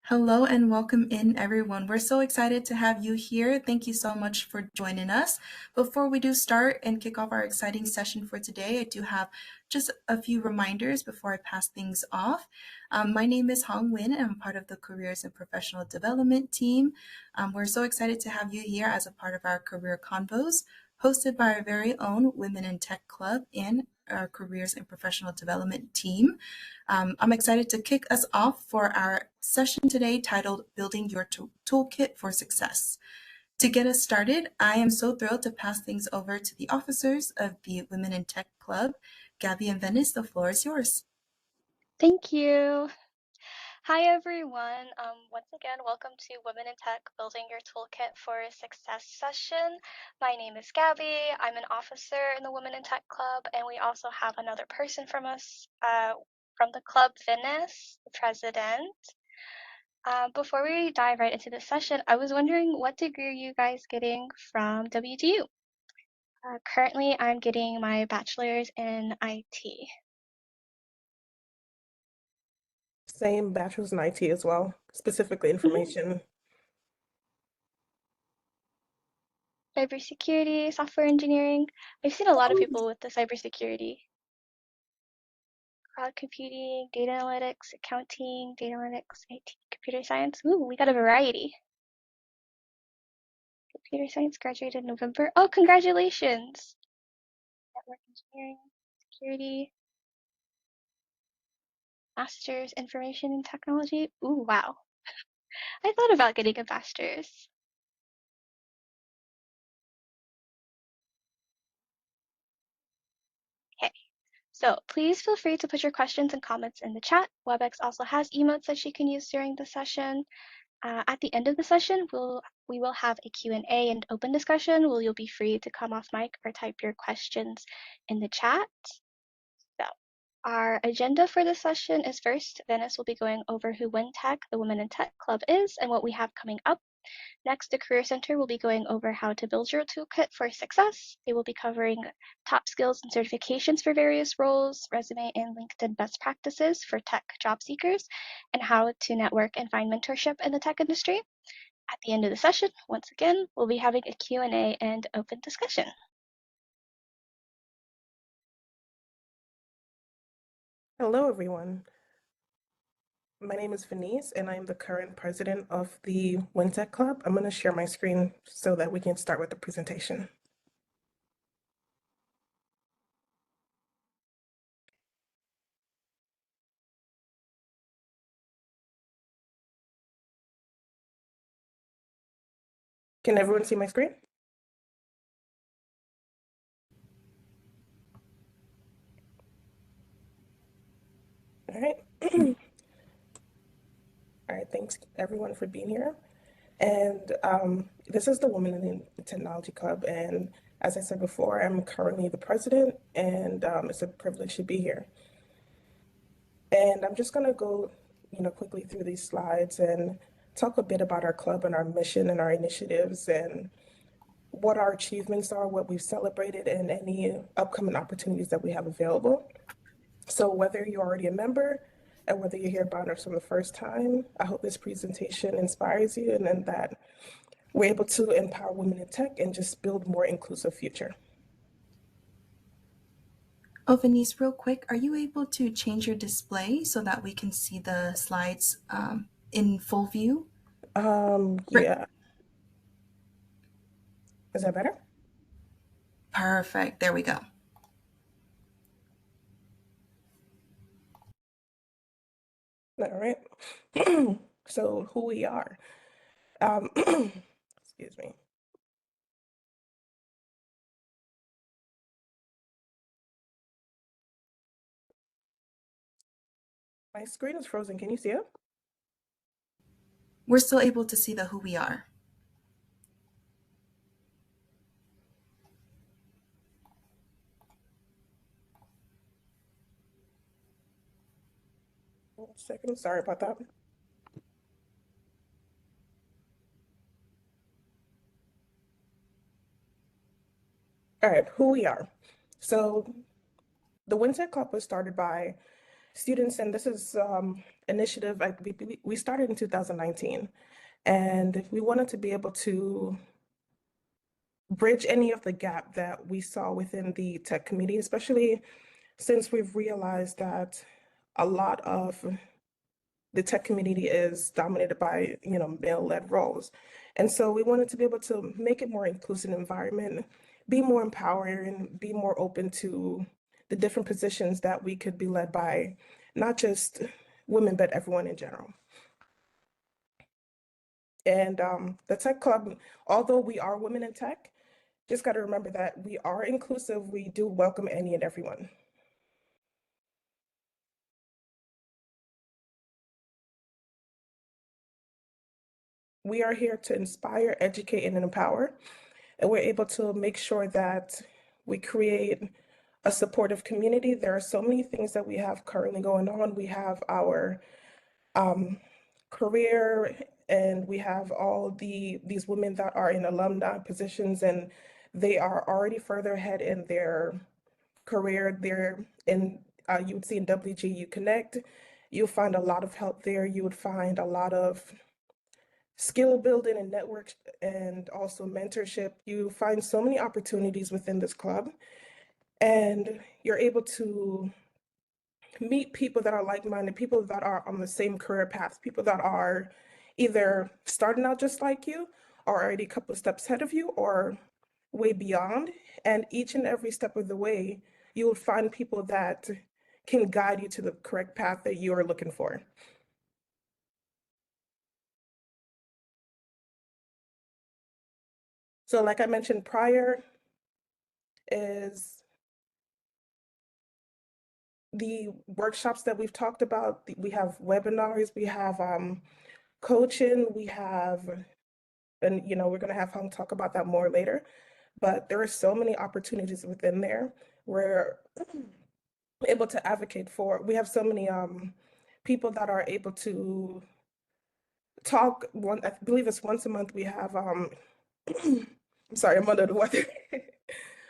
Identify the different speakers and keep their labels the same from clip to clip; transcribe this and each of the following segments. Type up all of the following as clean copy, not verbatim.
Speaker 1: Hello and welcome in, everyone. We're so excited to have you here. Thank you so much for joining us. Before we do start and kick off our exciting session for today, I do have just a few reminders before I pass things off. My name is Hong Win, and I'm part of the Careers and Professional Development team. We're so excited to have you here as a part of our Career Convos, hosted by our very own Women in Tech Club and our Careers and Professional Development team. I'm excited to kick us off for our session today titled Building Your Toolkit for Success. To get us started, I am so thrilled to pass things over to the officers of the Women in Tech Club. Gabby and Venice, the floor is yours.
Speaker 2: Thank you. Hi, everyone. Once again, welcome to Women in Tech Building Your Toolkit for Success session. My name is Gabby. I'm an officer in the Women in Tech Club, and we also have another person from us, from the club, Venice, the president. Before we dive right into the session, I was wondering what degree are you guys getting from WGU? Currently, I'm getting my bachelor's in IT.
Speaker 3: Same bachelor's in IT as well, specifically information.
Speaker 2: Cybersecurity, software engineering. I've seen a lot of people with the cybersecurity. Cloud computing, data analytics, accounting, data analytics, IT, computer science. Ooh, we got a variety. Computer science graduated in November. Oh, congratulations! Network engineering, security, master's information and technology. Ooh, wow. I thought about getting a master's. Okay. So please feel free to put your questions and comments in the chat. WebEx also has emotes that you can use during the session. At the end of the session, we will have a Q&A and open discussion where you'll be free to come off mic or type your questions in the chat. So our agenda for this session is first, Venice will be going over who WinTech, the Women in Tech Club is, and what we have coming up. Next, the Career Center will be going over how to build your toolkit for success. They will be covering top skills and certifications for various roles, resume and LinkedIn best practices for tech job seekers, and how to network and find mentorship in the tech industry. At the end of the session, once again, we'll be having a Q&A and open discussion.
Speaker 3: Hello, everyone. My name is Venice, and I'm the current president of the WinTech Club. I'm going to share my screen so that we can start with the presentation. Can everyone see my screen? All right. All right, thanks everyone for being here. And this is the Women in the Technology Club. And as I said before, I'm currently the president, and it's a privilege to be here. And I'm just going to go, quickly through these slides and talk a bit about our club and our mission and our initiatives and what our achievements are, what we've celebrated, and any upcoming opportunities that we have available. So whether you're already a member and whether you're here about us for the first time, I hope this presentation inspires you and then that we're able to empower women in tech and just build more inclusive future.
Speaker 1: Oh, Venice, real quick, are you able to change your display so that we can see the slides in full view?
Speaker 3: Yeah. Is that better?
Speaker 1: Perfect. There we go.
Speaker 3: All right. So who we are. Excuse me. My screen is frozen. Can you see it?
Speaker 1: We're still able to see the who we are.
Speaker 3: One second. Sorry about that. All right, who we are. So the WinTech Club was started by students, and this is initiative we started in 2019, and we wanted to be able to bridge any of the gap that we saw within the tech community, especially since we've realized that a lot of the tech community is dominated by, male-led roles. And so we wanted to be able to make it more inclusive environment, be more empowering, be more open to the different positions that we could be led by, not just women, but everyone in general. And the tech club, although we are women in tech, just got to remember that we are inclusive. We do welcome any and everyone. We are here to inspire, educate, and empower. And we're able to make sure that we create a supportive community. There are so many things that we have currently going on. We have our career, and we have all these women that are in alumni positions, and they are already further ahead in their career. They're in, you would see in WGU Connect, you'll find a lot of help there. You would find a lot of skill building and network and also mentorship. You find so many opportunities within this club, and you're able to meet people that are like-minded, people that are on the same career path, people that are either starting out just like you or already a couple of steps ahead of you or way beyond. And each and every step of the way, you will find people that can guide you to the correct path that you are looking for. So like I mentioned prior, is the workshops that we've talked about. We have webinars, we have coaching, we have, and we're going to have Hung talk about that more later. But there are so many opportunities within there. We're able to advocate for. We have so many people that are able to talk. I believe it's once a month. We have I'm sorry, I'm under the weather.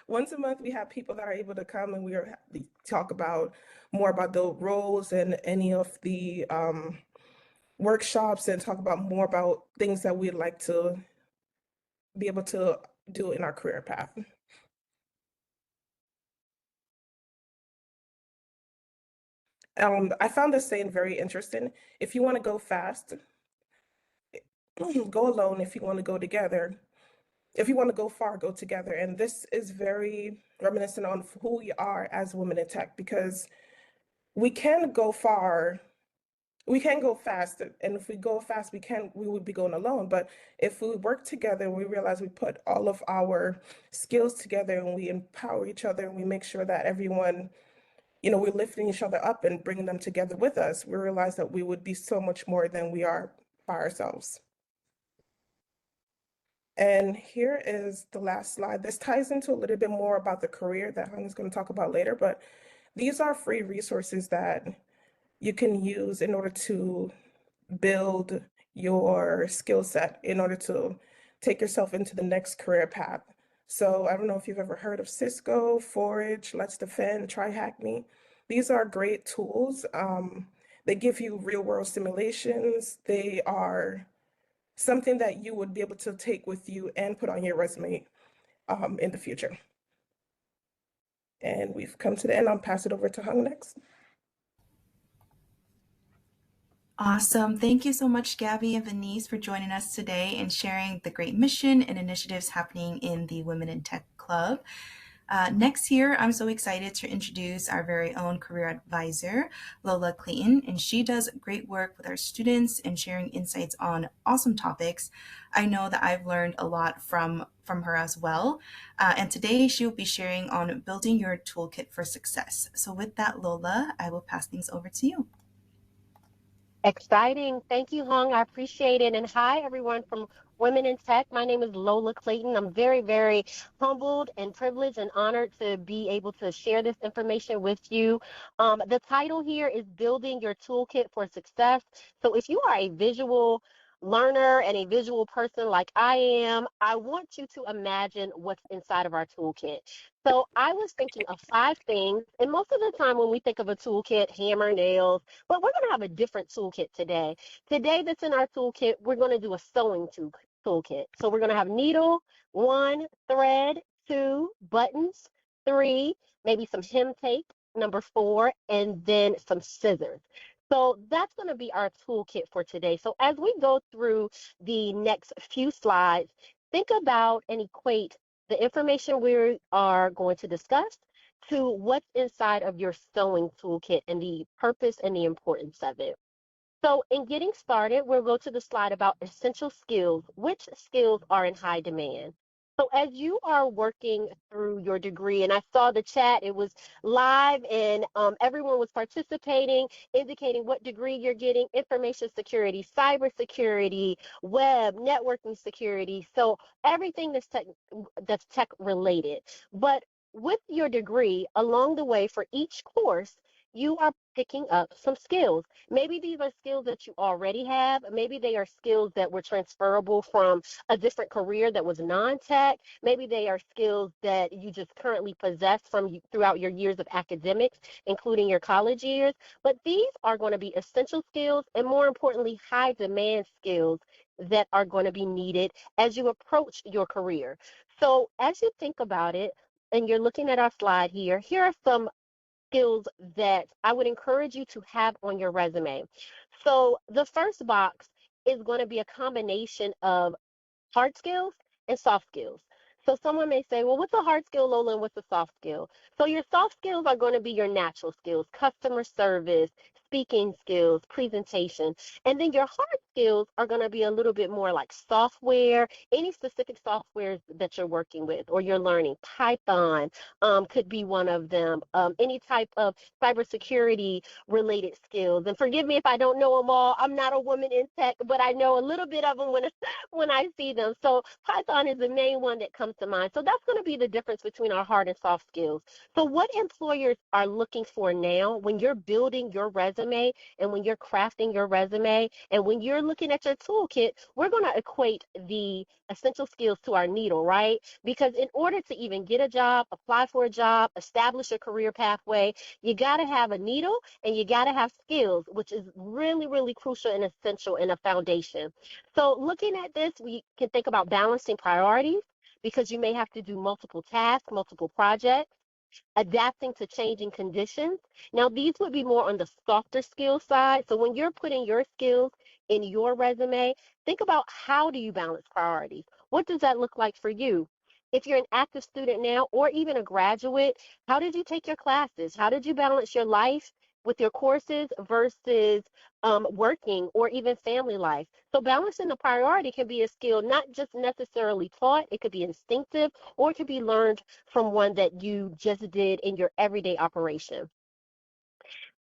Speaker 3: Once a month, we have people that are able to come, and we talk about more about the roles and any of the workshops, and talk about more about things that we'd like to be able to do in our career path. I found this saying very interesting. If you want to go fast, go alone. If you want to go together, if you want to go far, go together. And this is very reminiscent on who we are as women in tech, because we can go far, we can go fast. And if we go fast, we would be going alone. But if we work together, we realize we put all of our skills together and we empower each other, and we make sure that everyone, we're lifting each other up and bringing them together with us, we realize that we would be so much more than we are by ourselves. And here is the last slide. This ties into a little bit more about the career that Hung is going to talk about later, but these are free resources that you can use in order to build your skill set, in order to take yourself into the next career path. So I don't know if you've ever heard of Cisco, Forage, Let's Defend, Try Hack Me. These are great tools. They give you real world simulations. They are something that you would be able to take with you and put on your resume in the future. And we've come to the end. I'll pass it over to Hung next.
Speaker 1: Awesome. Thank you so much, Gabby and Venice, for joining us today and sharing the great mission and initiatives happening in the Women in Tech Club. Next year, I'm so excited to introduce our very own career advisor, Lola Clayton, and she does great work with our students and sharing insights on awesome topics. I know that I've learned a lot from her as well. And today she'll be sharing on building your toolkit for success. So with that, Lola, I will pass things over to you.
Speaker 4: Exciting. Thank you, Hung. I appreciate it. And hi, everyone from Women in Tech. My name is Lola Clayton. I'm very, very humbled and privileged and honored to be able to share this information with you. The title here is Building Your Toolkit for Success. So if you are a visual learner and a visual person like I am, I want you to imagine what's inside of our toolkit. So I was thinking of 5 things, and most of the time when we think of a toolkit, hammer, nails, but we're going to have a different toolkit today. Today that's in our toolkit, we're going to do a sewing toolkit. So we're going to have needle, 1, thread, 2, buttons, 3, maybe some hem tape, number 4, and then some scissors. So that's going to be our toolkit for today. So as we go through the next few slides, think about and equate the information we are going to discuss to what's inside of your sewing toolkit and the purpose and the importance of it. So in getting started, we'll go to the slide about essential skills. Which skills are in high demand? So as you are working through your degree, and I saw the chat, it was live and everyone was participating, indicating what degree you're getting: information security, cybersecurity, web, networking security. So everything that's tech related. But with your degree, along the way for each course, you are picking up some skills. Maybe these are skills that you already have. Maybe they are skills that were transferable from a different career that was non-tech. Maybe they are skills that you just currently possess from throughout your years of academics, including your college years. But these are going to be essential skills and, more importantly, high demand skills that are going to be needed as you approach your career. So as you think about it, and you're looking at our slide here, here are some skills that I would encourage you to have on your resume. So the first box is going to be a combination of hard skills and soft skills. So someone may say, well, what's a hard skill, Lola, and what's a soft skill? So your soft skills are going to be your natural skills: customer service, speaking skills, presentation. And then your hard skills are going to be a little bit more like software, any specific software that you're working with or you're learning. Python could be one of them. Any type of cybersecurity related skills. And forgive me if I don't know them all. I'm not a woman in tech, but I know a little bit of them when I see them. So Python is the main one that comes to mind. So that's going to be the difference between our hard and soft skills. So what employers are looking for now when you're building your resume and when you're crafting your resume and when you're looking at your toolkit, we're going to equate the essential skills to our needle, right? Because in order to even get a job, apply for a job, establish a career pathway, you got to have a needle and you got to have skills, which is really, really crucial and essential in a foundation. So looking at this, we can think about balancing priorities because you may have to do multiple tasks, multiple projects, adapting to changing conditions. Now, these would be more on the softer skill side. So when you're putting your skills in your resume, think about, how do you balance priorities? What does that look like for you? If you're an active student now or even a graduate, how did you take your classes? How did you balance your life with your courses versus working or even family life? So balancing the priority can be a skill not just necessarily taught, it could be instinctive, or it could be learned from one that you just did in your everyday operation.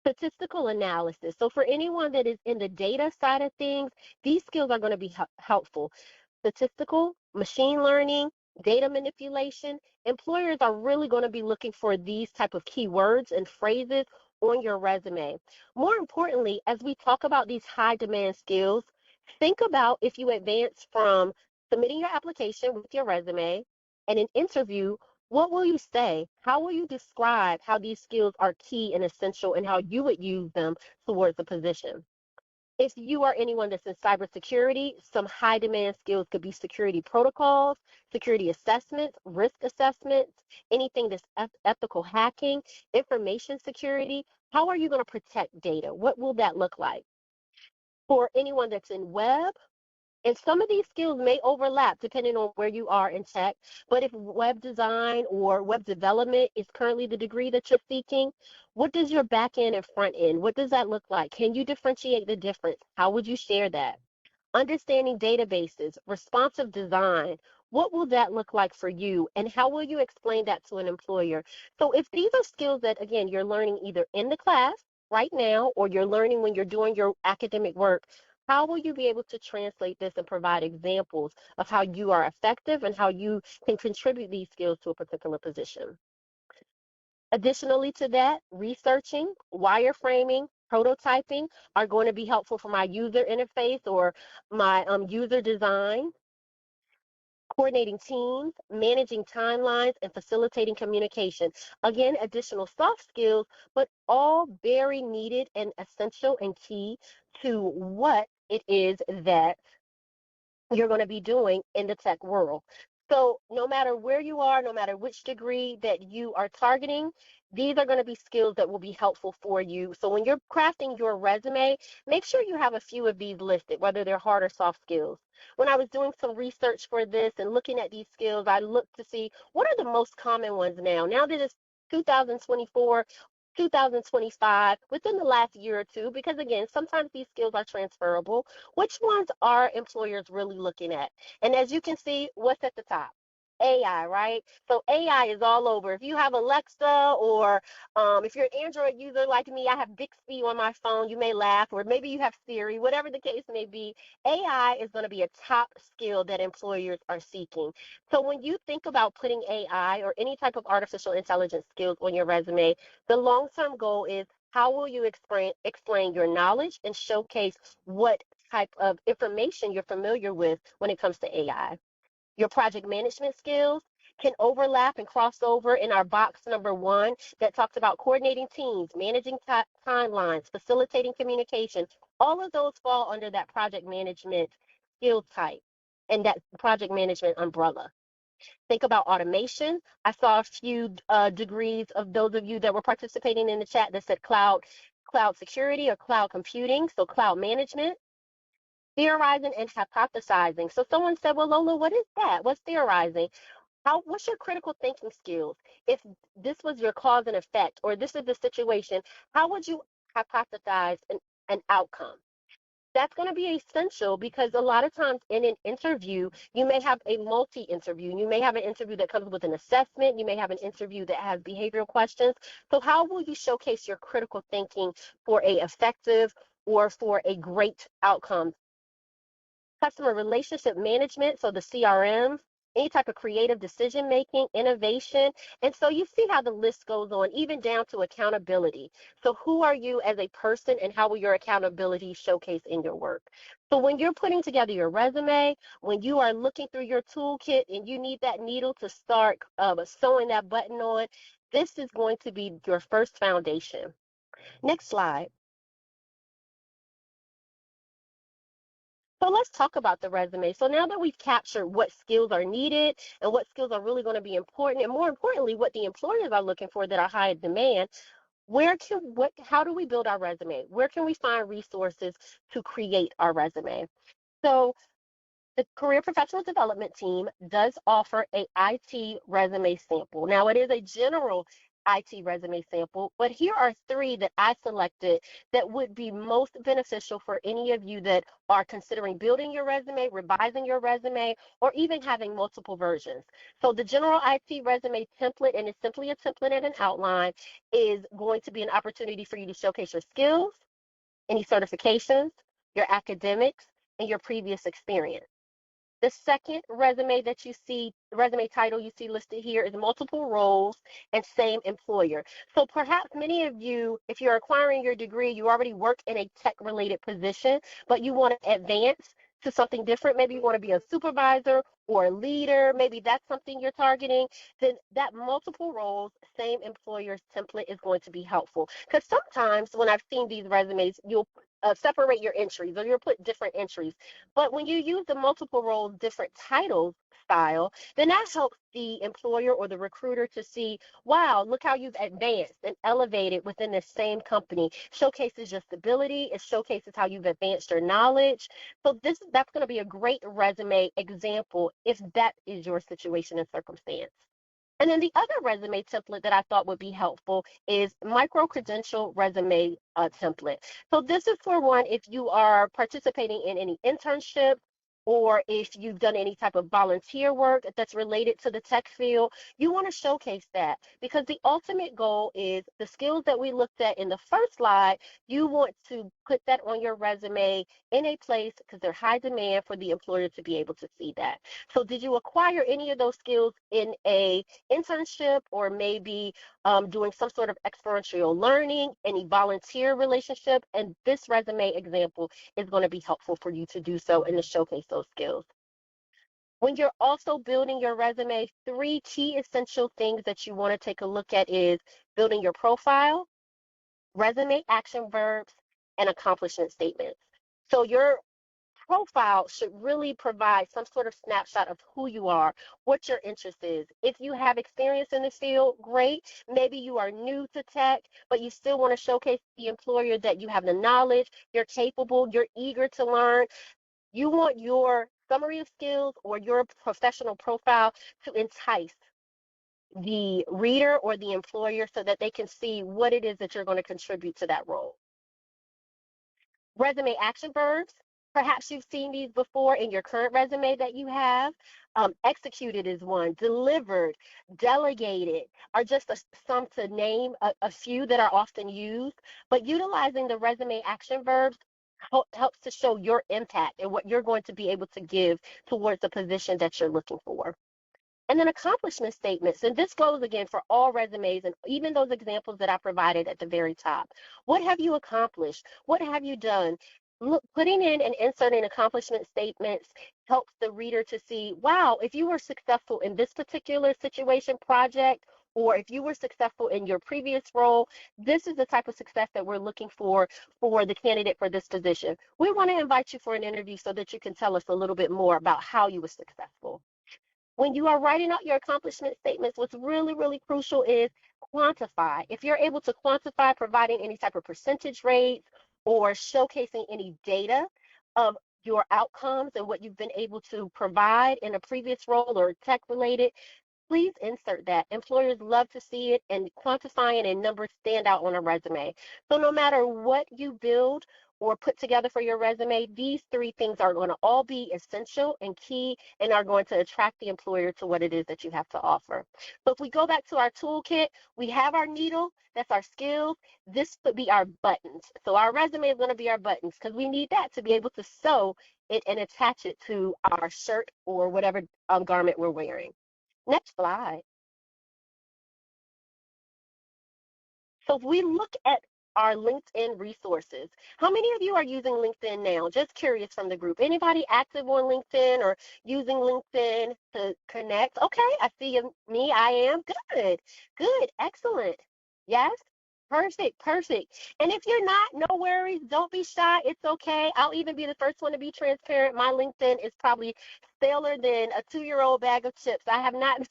Speaker 4: Statistical analysis. So for anyone that is in the data side of things, these skills are going to be helpful. Statistical, machine learning, data manipulation. Employers are really going to be looking for these type of keywords and phrases on your resume. More importantly, as we talk about these high demand skills, think about if you advance from submitting your application with your resume and an interview, what will you say? How will you describe how these skills are key and essential and how you would use them towards the position? If you are anyone that's in cybersecurity, some high demand skills could be security protocols, security assessments, risk assessments, anything that's ethical hacking, information security. How are you going to protect data? What will that look like? For anyone that's in web, and some of these skills may overlap depending on where you are in tech, but if web design or web development is currently the degree that you're seeking, what does your back end and front end, what does that look like? Can you differentiate the difference? How would you share that? Understanding databases, responsive design, what will that look like for you? And how will you explain that to an employer? So if these are skills that, again, you're learning either in the class right now or you're learning when you're doing your academic work, how will you be able to translate this and provide examples of how you are effective and how you can contribute these skills to a particular position? Additionally to that, researching, wireframing, prototyping are going to be helpful for my user interface or my user design, coordinating teams, managing timelines, and facilitating communication. Again, additional soft skills, but all very needed and essential and key to what it is that you're going to be doing in the tech world. So no matter where you are, no matter which degree that you are targeting, these are going to be skills that will be helpful for you. So when you're crafting your resume, make sure you have a few of these listed, whether they're hard or soft skills. When I was doing some research for this and looking at these skills, I looked to see what are the most common ones now. Now that it's 2024, 2025, within the last year or two, because again, sometimes these skills are transferable. Which ones are employers really looking at? And as you can see, what's at the top? AI, right? So AI is all over. If you have Alexa or if you're an Android user like me, I have Bixby on my phone, you may laugh, or maybe you have Siri, whatever the case may be, AI is going to be a top skill that employers are seeking. So when you think about putting AI or any type of artificial intelligence skills on your resume, the long-term goal is how will you explain your knowledge and showcase what type of information you're familiar with when it comes to AI. Your project management skills can overlap and cross over in our box number 1 that talks about coordinating teams, managing timelines, facilitating communication. All of those fall under that project management skill type and that project management umbrella. Think about automation. I saw a few degrees of those of you that were participating in the chat that said cloud security or cloud computing, so cloud management, theorizing and hypothesizing. So someone said, well, Lola, what is that? What's theorizing? What's your critical thinking skills? If this was your cause and effect, or this is the situation, how would you hypothesize an outcome? That's going to be essential because a lot of times in an interview, you may have a multi-interview. You may have an interview that comes with an assessment. You may have an interview that has behavioral questions. So how will you showcase your critical thinking for a effective or for a great outcome? Customer relationship management, so the CRM, any type of creative decision making, innovation. And so you see how the list goes on, even down to accountability. So who are you as a person and how will your accountability showcase in your work? So when you're putting together your resume, when you are looking through your toolkit and you need that needle to start sewing that button on, this is going to be your first foundation. Next slide. So let's talk about the resume. So now that we've captured what skills are needed and what skills are really going to be important, and more importantly, what the employers are looking for that are high in demand, how do we build our resume? Where can we find resources to create our resume? So the Career Professional Development team does offer a IT resume sample. Now, it is a general IT resume sample, but here are 3 that I selected that would be most beneficial for any of you that are considering building your resume, revising your resume, or even having multiple versions. So the general IT resume template, and it's simply a template and an outline, is going to be an opportunity for you to showcase your skills, any certifications, your academics, and your previous experience. The second resume that you see, resume title you see listed here, is multiple roles and same employer. So perhaps many of you, if you're acquiring your degree, you already work in a tech-related position, but you want to advance to something different. Maybe you want to be a supervisor or a leader. Maybe that's something you're targeting. Then that multiple roles, same employer's template is going to be helpful. Because sometimes when I've seen these resumes, you'll separate your entries or you'll put different entries. But when you use the multiple roles, different titles style, then that helps the employer or the recruiter to see, wow, look how you've advanced and elevated within the same company. Showcases your stability. It showcases how you've advanced your knowledge. So that's going to be a great resume example if that is your situation and circumstance. And then the other resume template that I thought would be helpful is micro-credential resume template. So this is for one, if you are participating in any internship or if you've done any type of volunteer work that's related to the tech field, you want to showcase that, because the ultimate goal is the skills that we looked at in the first slide. You want to put that on your resume in a place because they're high demand for the employer to be able to see that. So did you acquire any of those skills in a internship, or maybe doing some sort of experiential learning, any volunteer relationship? And this resume example is going to be helpful for you to do so and to showcase those skills. When you're also building your resume, 3 key essential things that you want to take a look at is building your profile, resume action verbs, and accomplishment statements. So your profile should really provide some sort of snapshot of who you are, what your interest is. If you have experience in the field, great. Maybe you are new to tech, but you still want to showcase the employer that you have the knowledge, you're capable, you're eager to learn. You want your summary of skills or your professional profile to entice the reader or the employer so that they can see what it is that you're going to contribute to that role. Resume action verbs. Perhaps you've seen these before in your current resume that you have. Executed is one, delivered, delegated are just some to name a few that are often used. But utilizing the resume action verbs helps to show your impact and what you're going to be able to give towards the position that you're looking for. And then accomplishment statements, and this goes again for all resumes and even those examples that I provided at the very top. What have you accomplished? What have you done? Look, putting in and inserting accomplishment statements helps the reader to see, wow, if you were successful in this particular situation, project, or if you were successful in your previous role, this is the type of success that we're looking for the candidate for this position. We want to invite you for an interview so that you can tell us a little bit more about how you were successful. When you are writing out your accomplishment statements, what's really, really crucial is quantify. If you're able to quantify, providing any type of percentage rates or showcasing any data of your outcomes and what you've been able to provide in a previous role or tech related, please insert that. Employers love to see it, and quantifying and numbers stand out on a resume. So no matter what you build or put together for your resume, these 3 things are going to all be essential and key and are going to attract the employer to what it is that you have to offer. So if we go back to our toolkit, we have our needle, that's our skills. This would be our buttons. So our resume is going to be our buttons because we need that to be able to sew it and attach it to our shirt or whatever garment we're wearing. Next slide. So if we look at our LinkedIn resources, how many of you are using LinkedIn now? Just curious from the group. Anybody active on LinkedIn or using LinkedIn to connect? Okay, I see me. I am. Good, good, excellent. Yes, perfect, perfect. And if you're not, no worries. Don't be shy. It's okay. I'll even be the first one to be transparent. My LinkedIn is probably staler than a 2-year-old bag of chips. I have not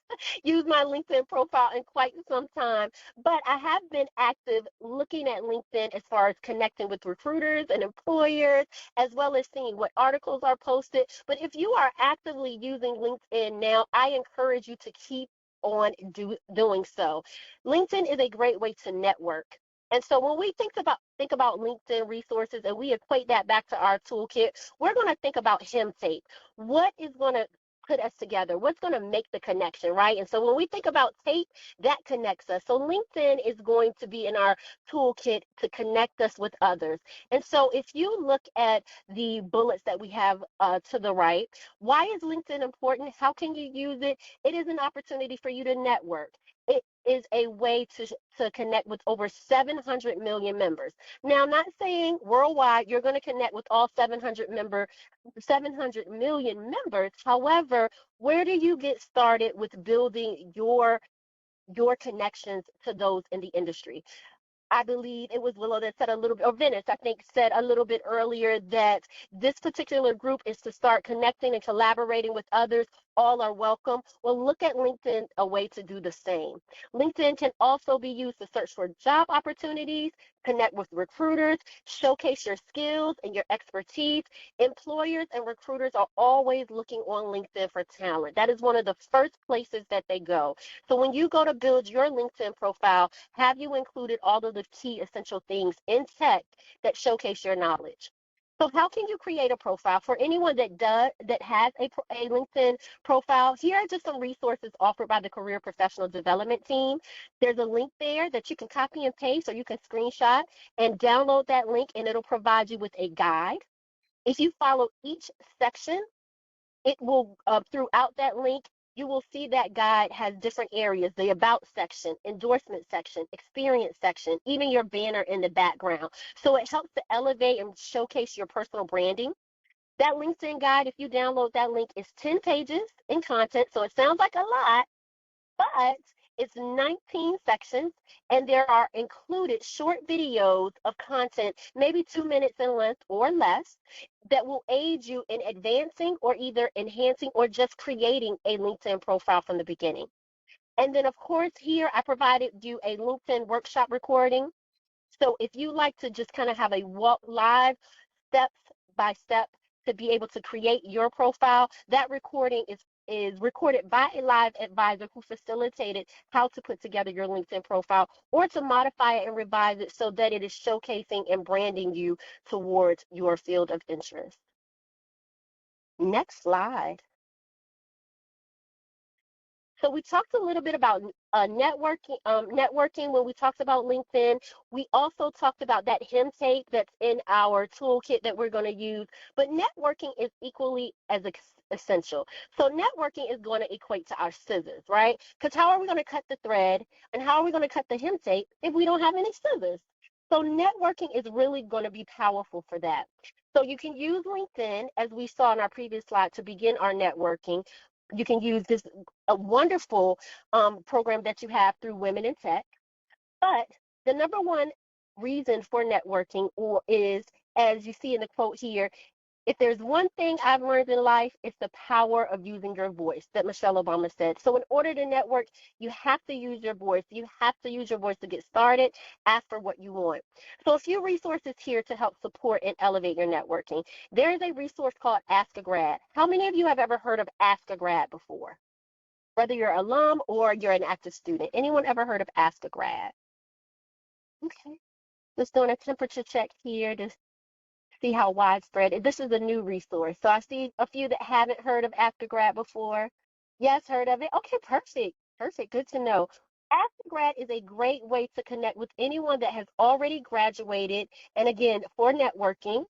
Speaker 4: used my LinkedIn profile in quite some time, but I have been active looking at LinkedIn as far as connecting with recruiters and employers, as well as seeing what articles are posted. But if you are actively using LinkedIn now, I encourage you to keep on doing so. LinkedIn is a great way to network. And so when we think about LinkedIn resources and we equate that back to our toolkit, we're going to think about him tape. What is going to put us together? What's going to make the connection, right? And so when we think about tape, that connects us. So LinkedIn is going to be in our toolkit to connect us with others. And so if you look at the bullets that we have to the right, why is LinkedIn important? How can you use it? It is an opportunity for you to network. It is a way to connect with over 700 million members. Now, I'm not saying worldwide you're going to connect with all 700 million members. However, where do you get started with building your connections to those in the industry? I believe it was Willow that said a little bit, or Venice, I think, said a little bit earlier that this particular group is to start connecting and collaborating with others. All are welcome. Well, look at LinkedIn, a way to do the same. LinkedIn can also be used to search for job opportunities, connect with recruiters, showcase your skills and your expertise. Employers and recruiters are always looking on LinkedIn for talent. That is one of the first places that they go. So when you go to build your LinkedIn profile, have you included all of the key essential things in tech that showcase your knowledge? So how can you create a profile? For anyone that has a LinkedIn profile, here are just some resources offered by the Career Professional Development team. There's a link there that you can copy and paste, or you can screenshot and download that link, and it'll provide you with a guide. If you follow each section, it will, throughout that link, you will see that guide has different areas: the about section, endorsement section, experience section, even your banner in the background. So it helps to elevate and showcase your personal branding. That LinkedIn guide, if you download that link, is 10 pages in content. So it sounds like a lot, but it's 19 sections, and there are included short videos of content, maybe 2 minutes in length or less, that will aid you in advancing or either enhancing or just creating a LinkedIn profile from the beginning. And then, of course, here I provided you a LinkedIn workshop recording. So if you like to just kind of have a walk live steps by step to be able to create your profile, that recording is recorded by a live advisor who facilitated how to put together your LinkedIn profile, or to modify it and revise it so that it is showcasing and branding you towards your field of interest. Next slide. So we talked a little bit about networking when we talked about LinkedIn. We also talked about that hem tape that's in our toolkit that we're going to use, but networking is equally as essential. So networking is going to equate to our scissors, right? Because how are we going to cut the thread, and how are we going to cut the hem tape if we don't have any scissors? So networking is really going to be powerful for that. So you can use LinkedIn, as we saw in our previous slide, to begin our networking. You can use this a wonderful program that you have through Women in Tech. But the number one reason for networking is, as you see in the quote here, if there's one thing I've learned in life, it's the power of using your voice, that Michelle Obama said. So in order to network, you have to use your voice. You have to use your voice to get started, ask for what you want. So a few resources here to help support and elevate your networking. There is a resource called Ask a Grad. How many of you have ever heard of Ask a Grad before? Whether you're an alum or you're an active student. Anyone ever heard of Ask a Grad? Okay. Just doing a temperature check here to see how widespread. This is a new resource. So I see a few that haven't heard of Ask a Grad before. Yes, heard of it? Okay, perfect. Perfect. Good to know. Ask a Grad is a great way to connect with anyone that has already graduated. And again, for networking,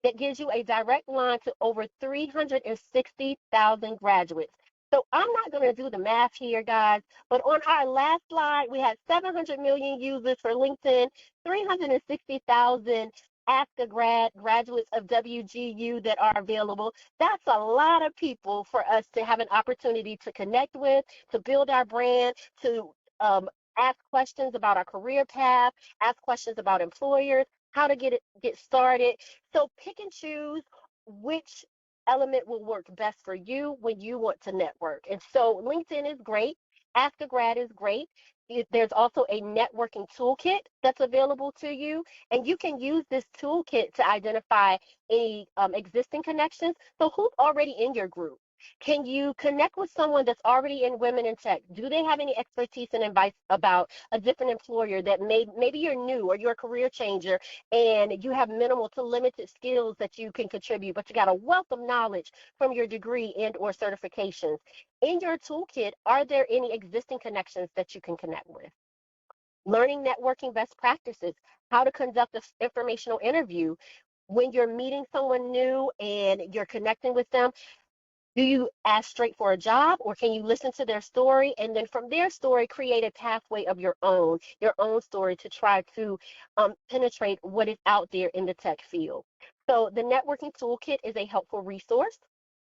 Speaker 4: that gives you a direct line to over 360,000 graduates. So I'm not going to do the math here, guys, but on our last slide, we had 700 million users for LinkedIn, 360,000 Ask a graduates of WGU that are available. That's a lot of people for us to have an opportunity to connect with, to build our brand, to ask questions about our career path, ask questions about employers, how to get started. So pick and choose which element will work best for you when you want to network. And so LinkedIn is great. Ask a Grad is great. There's also a networking toolkit that's available to you, and you can use this toolkit to identify any existing connections. So who's already in your group? Can you connect with someone that's already in Women in Tech? Do they have any expertise and advice about a different employer that maybe you're new or you're a career changer and you have minimal to limited skills that you can contribute, but you got a wealth of knowledge from your degree and or certifications? In your toolkit, are there any existing connections that you can connect with? Learning networking best practices, how to conduct an informational interview. When you're meeting someone new and you're connecting with them, do you ask straight for a job, or can you listen to their story and then from their story create a pathway of your own story to try to penetrate what is out there in the tech field? So the networking toolkit is a helpful resource.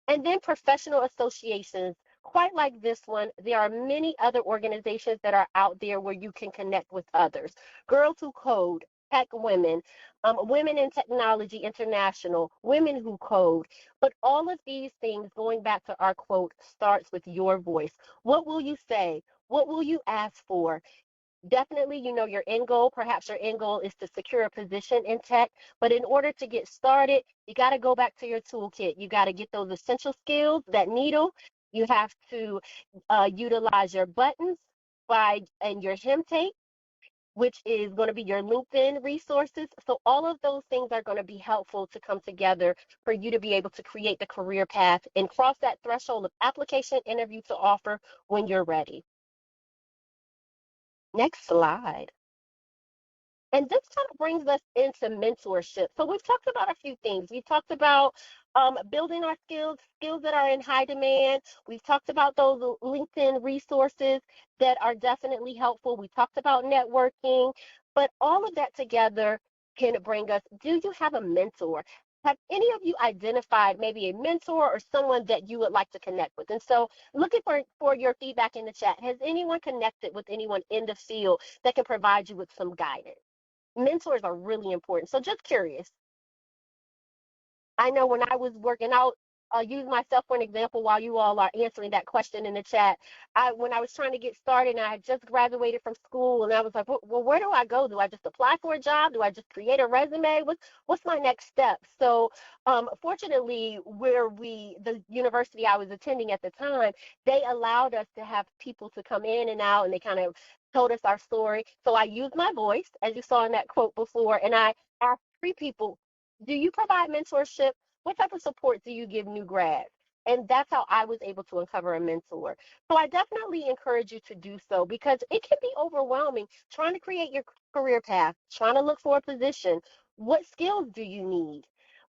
Speaker 4: And then professional associations, quite like this one, there are many other organizations that are out there where you can connect with others. Girls Who Code, Tech Women, Women in Technology International, Women Who Code. But all of these things, going back to our quote, starts with your voice. What will you say? What will you ask for? Definitely, your end goal. Perhaps your end goal is to secure a position in tech. But in order to get started, you got to go back to your toolkit. You got to get those essential skills, that needle. You have to utilize your buttons and your hem tape. which is going to be your LinkedIn resources. So all of those things are going to be helpful to come together for you to be able to create the career path and cross that threshold of application, interview to offer when you're ready. Next slide. And this kind of brings us into mentorship. So we've talked about a few things. We've talked about building our skills that are in high demand. We've talked about those LinkedIn resources that are definitely helpful. We talked about networking, but all of that together can bring us, do you have a mentor? Have any of you identified maybe a mentor or someone that you would like to connect with? And so looking for your feedback in the chat, has anyone connected with anyone in the field that can provide you with some guidance? Mentors are really important. So just curious. I know when I was working out, I'll use myself for an example while you all are answering that question in the chat. When I was trying to get started and I had just graduated from school and I was like, well, where do I go? Do I just apply for a job? Do I just create a resume? What's my next step? So fortunately, the university I was attending at the time, they allowed us to have people to come in and out, and they kind of told us our story. So I used my voice, as you saw in that quote before, and I asked 3 people, do you provide mentorship? What type of support do you give new grads? And that's how I was able to uncover a mentor. So I definitely encourage you to do so, because it can be overwhelming trying to create your career path, trying to look for a position. What skills do you need?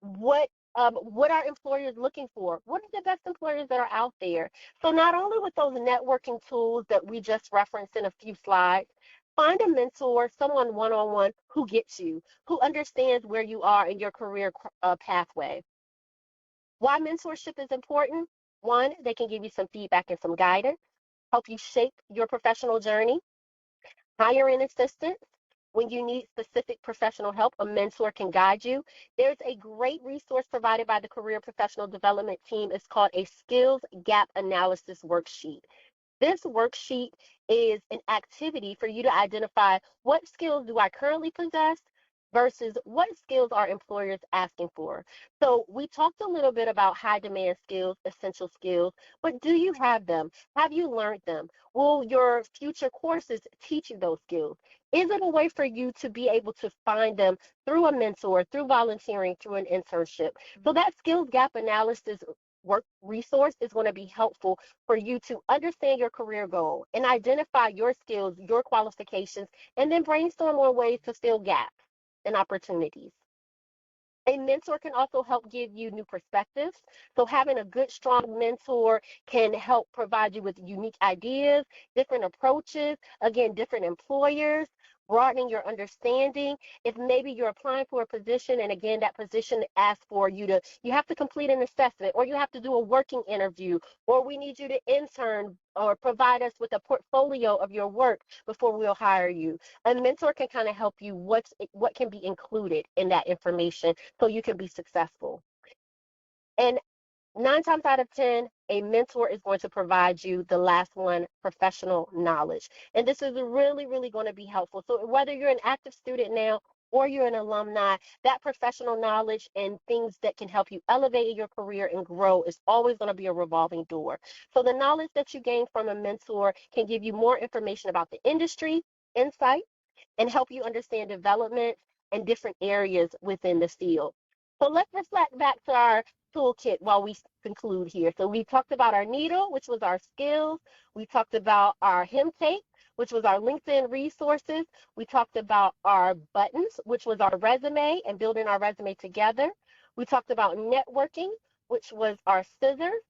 Speaker 4: What are employers looking for? What are the best employers that are out there? So not only with those networking tools that we just referenced in a few slides, find a mentor, someone one-on-one who gets you, who understands where you are in your career pathway. Why mentorship is important? One, they can give you some feedback and some guidance, help you shape your professional journey. Hiring assistance. When you need specific professional help, a mentor can guide you. There's a great resource provided by the Career Professional Development team. It's called a Skills Gap Analysis Worksheet. This worksheet is an activity for you to identify what skills do I currently possess versus what skills are employers asking for. So we talked a little bit about high demand skills, essential skills, but do you have them? Have you learned them? Will your future courses teach you those skills? Is it a way for you to be able to find them through a mentor, through volunteering, through an internship? So that skills gap analysis work resource is going to be helpful for you to understand your career goal and identify your skills, your qualifications, and then brainstorm on ways to fill gaps and opportunities. A mentor can also help give you new perspectives. So having a good, strong mentor can help provide you with unique ideas, different approaches, again, different employers, broadening your understanding. If maybe you're applying for a position and again, that position asks for you have to complete an assessment, or you have to do a working interview, or we need you to intern or provide us with a portfolio of your work before we'll hire you. A mentor can kind of help you what can be included in that information so you can be successful. And 9 times out of 10, a mentor is going to provide you the last one, professional knowledge. And this is really, really going to be helpful. So whether you're an active student now or you're an alumni, that professional knowledge and things that can help you elevate your career and grow is always going to be a revolving door. So the knowledge that you gain from a mentor can give you more information about the industry, insight, and help you understand development and different areas within the field. So let's reflect back to our toolkit while we conclude here. So we talked about our needle, which was our skills. We talked about our hem tape, which was our LinkedIn resources. We talked about our buttons, which was our resume and building our resume together. We talked about networking, which was our scissors.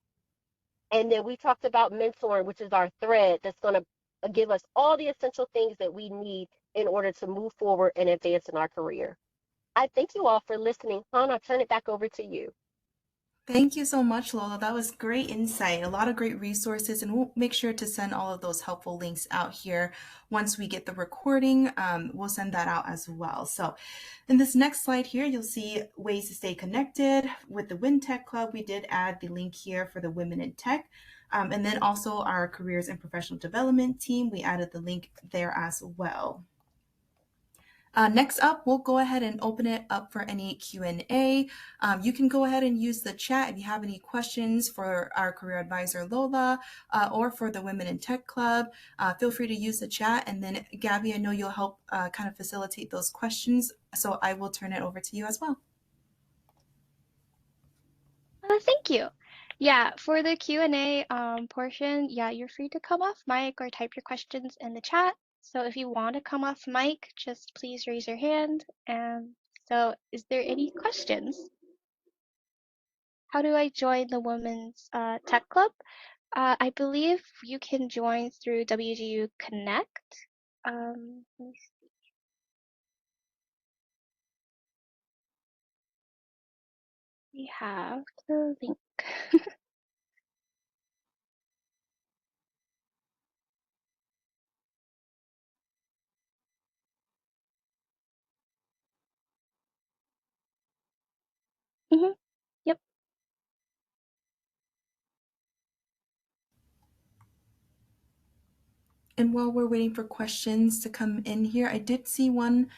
Speaker 4: And then we talked about mentoring, which is our thread that's going to give us all the essential things that we need in order to move forward and advance in our career. I thank you all for listening. Han, I'll turn it back over to you.
Speaker 1: Thank you so much, Lola. That was great insight, a lot of great resources, and we'll make sure to send all of those helpful links out here once we get the recording. We'll send that out as well. So in this next slide here, you'll see ways to stay connected with the WinTech Club. We did add the link here for the Women in Tech. And then also our Careers and Professional Development team, we added the link there as well. Next up, we'll go ahead and open it up for any Q&A. You can go ahead and use the chat if you have any questions for our career advisor, Lola, or for the Women in Tech Club. Feel free to use the chat. And then, Gabby, I know you'll help kind of facilitate those questions. So I will turn it over to you as well.
Speaker 2: Thank you. Yeah, for the Q&A portion, yeah, you're free to come off mic or type your questions in the chat. So if you want to come off mic, just please raise your hand. And so is there any questions? How do I join the Women's Tech Club? I believe you can join through WGU Connect. Let me see. We have the link. Yep.
Speaker 1: And while we're waiting for questions to come in here, I did see one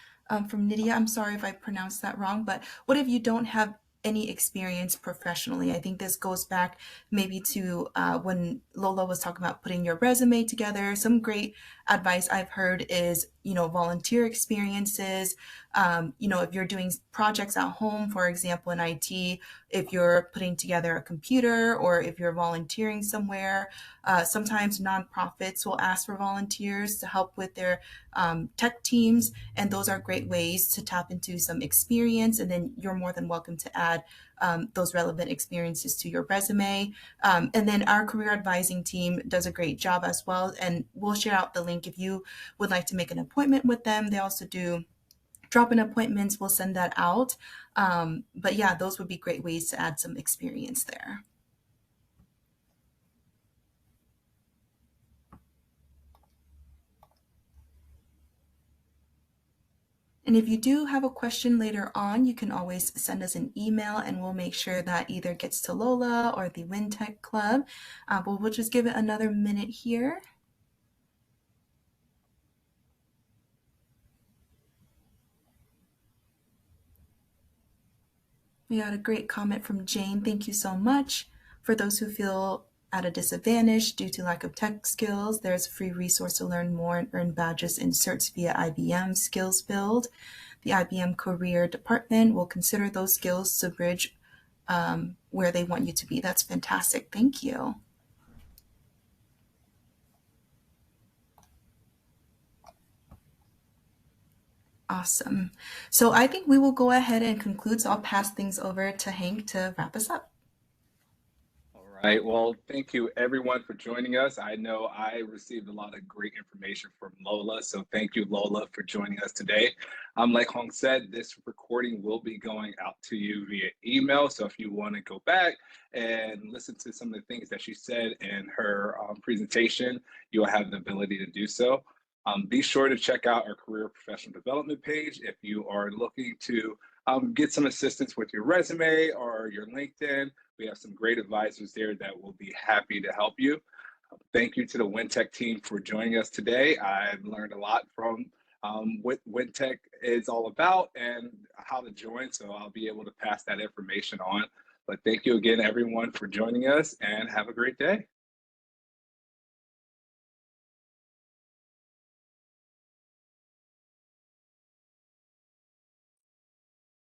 Speaker 1: from Nydia. I'm sorry if I pronounced that wrong, but what if you don't have any experience professionally? I think this goes back maybe to when Lola was talking about putting your resume together. Some great advice I've heard is, volunteer experiences. If you're doing projects at home, for example, in IT, if you're putting together a computer or if you're volunteering somewhere, sometimes nonprofits will ask for volunteers to help with their tech teams, and those are great ways to tap into some experience, and then you're more than welcome to add those relevant experiences to your resume. And then our career advising team does a great job as well, and we'll share out the link if you would like to make an appointment with them. They also do drop-in appointments. We'll send that out. But yeah, those would be great ways to add some experience there. And if you do have a question later on, you can always send us an email and we'll make sure that either gets to Lola or the WinTech Club. But we'll just give it another minute here. We got a great comment from Jane. Thank you so much. For those who feel at a disadvantage due to lack of tech skills, there's a free resource to learn more and earn badges and certs via IBM Skills Build. The IBM Career Department will consider those skills to bridge where they want you to be. That's fantastic. Thank you. Awesome. So I think we will go ahead and conclude. So I'll pass things over to Hank to wrap us up.
Speaker 5: All right. Well, thank you everyone for joining us. I know I received a lot of great information from Lola. So thank you, Lola, for joining us today. Like Hong said, this recording will be going out to you via email. So if you want to go back and listen to some of the things that she said in her presentation, you'll have the ability to do so. Be sure to check out our Career Professional Development page if you are looking to get some assistance with your resume or your LinkedIn. We have some great advisors there that will be happy to help you. Thank you to the WinTech team for joining us today. I've learned a lot from what WinTech is all about and how to join, so I'll be able to pass that information on. But thank you again, everyone, for joining us, and have a great day.